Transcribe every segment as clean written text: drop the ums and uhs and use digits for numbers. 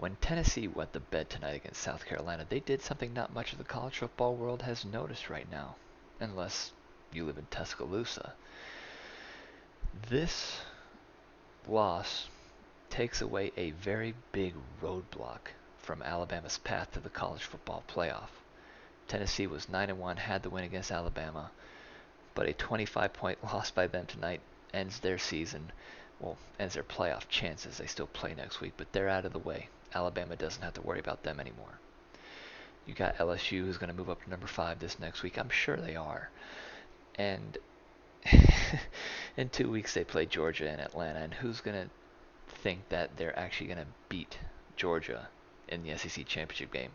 When Tennessee went to bed tonight against South Carolina, they did something not much of the college football world has noticed right now, unless you live in Tuscaloosa. This loss takes away a very big roadblock from Alabama's path to the college football playoff. Tennessee was 9-1, had the win against Alabama, but a 25-point loss by them tonight ends their season. Well, ends their playoff chances. They still play next week, but they're out of the way. Alabama doesn't have to worry about them anymore. You got LSU, who's going to move up to number 5 this next week. I'm sure they are. And in 2 weeks they play Georgia and Atlanta, and who's going to think that they're actually going to beat Georgia in the SEC championship game?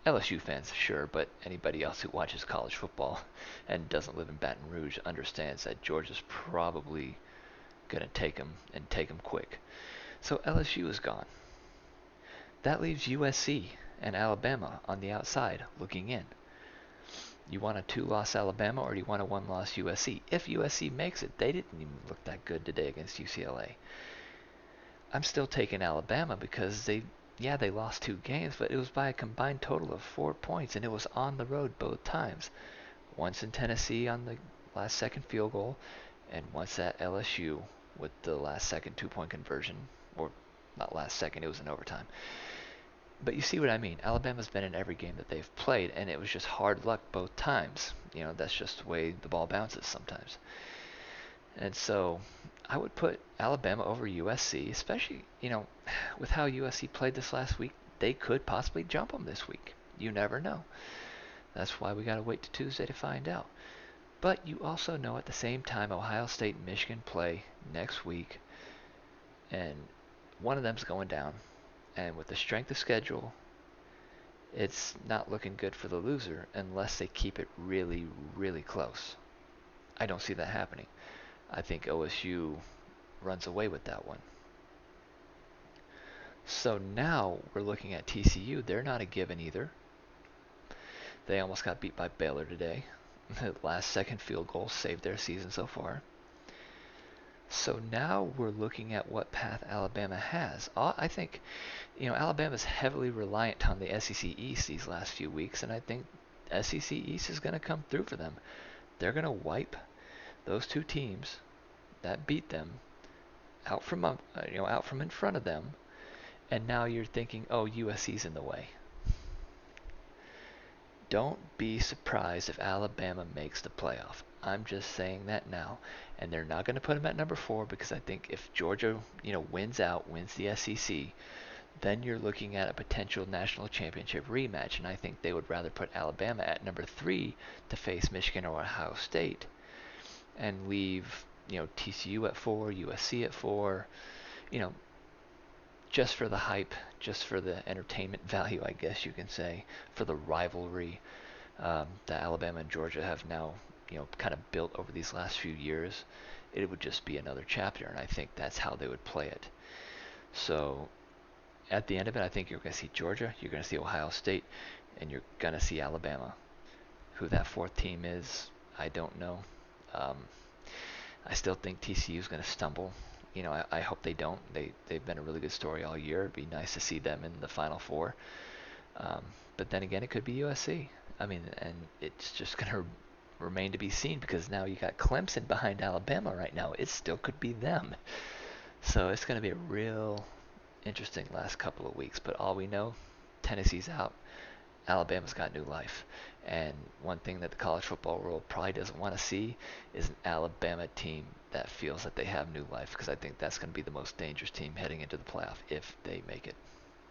LSU fans, sure, but anybody else who watches college football and doesn't live in Baton Rouge understands that Georgia's probably going to take them and take them quick. So LSU is gone. That leaves USC and Alabama on the outside looking in. You want a 2-loss Alabama or do you want a 1-loss USC? If USC makes it, they didn't even look that good today against UCLA. I'm still taking Alabama because they lost 2 games, but it was by a combined total of 4 points, and it was on the road both times. Once in Tennessee on the last second field goal, and once at LSU with the last second 2-point conversion, or not last second, it was in overtime. But you see what I mean. Alabama's been in every game that they've played, and it was just hard luck both times. That's just the way the ball bounces sometimes. And so I would put Alabama over USC, especially, with how USC played this last week. They could possibly jump them this week. You never know. That's why we got to wait to Tuesday to find out. But you also know at the same time Ohio State and Michigan play next week, and one of them's going down. And with the strength of schedule, it's not looking good for the loser unless they keep it really, really close. I don't see that happening. I think OSU runs away with that one. So now we're looking at TCU. They're not a given either. They almost got beat by Baylor today. The last second field goal saved their season so far. So now we're looking at what path Alabama has. I think, Alabama's heavily reliant on the SEC East these last few weeks, and I think SEC East is going to come through for them. They're going to wipe those 2 teams that beat them out from in front of them, and now you're thinking, oh, USC's in the way. Don't be surprised if Alabama makes the playoff. I'm just saying that now. And they're not going to put them at number 4 because I think if Georgia, wins the SEC, then you're looking at a potential national championship rematch. And I think they would rather put Alabama at number 3 to face Michigan or Ohio State and leave, TCU at 4, USC at 4, just for the hype, just for the entertainment value, I guess you can say, for the rivalry that Alabama and Georgia have now, kind of built over these last few years. It would just be another chapter, and I think that's how they would play it. So at the end of it, I think you're going to see Georgia, you're going to see Ohio State, and you're going to see Alabama. Who that 4th team is, I don't know. I still think TCU is going to stumble. I hope they don't. They've been a really good story all year. It'd be nice to see them in the Final Four. But then again, it could be USC. And it's just going to remain to be seen because now you got Clemson behind Alabama right now. It still could be them. So it's going to be a real interesting last couple of weeks. But all we know, Tennessee's out. Alabama's got new life. And one thing that the college football world probably doesn't want to see is an Alabama team that feels that they have new life, because I think that's going to be the most dangerous team heading into the playoff if they make it.